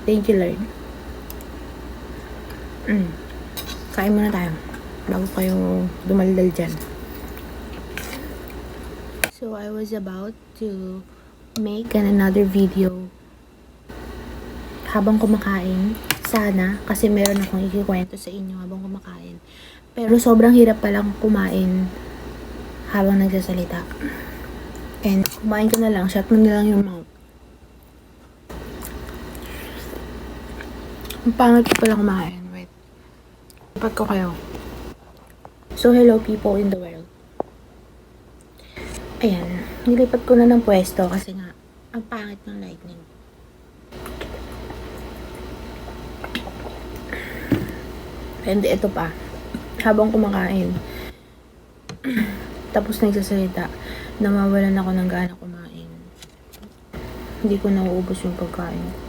Thank you, Lord. Kain muna tayo bago kayo dumaldal dyan. So, I was about to make another video habang kumakain. Sana, kasi meron akong ikikwento sa inyo habang kumakain. Pero sobrang hirap palang kumain habang nagsasalita. And kumain ko na lang, shut mo na lang yung mouth. Ang pangit ko pala kumain. Wait. Lipat ko kayo. So, hello people in the world. Ayan. Nilipat ko na ng pwesto kasi nga, ang pangit ng lightning. And ito pa. Habang kumakain. Tapos nagsasalita. Nawawalan ako ng gana kumain. Hindi ko nauubos yung pagkain.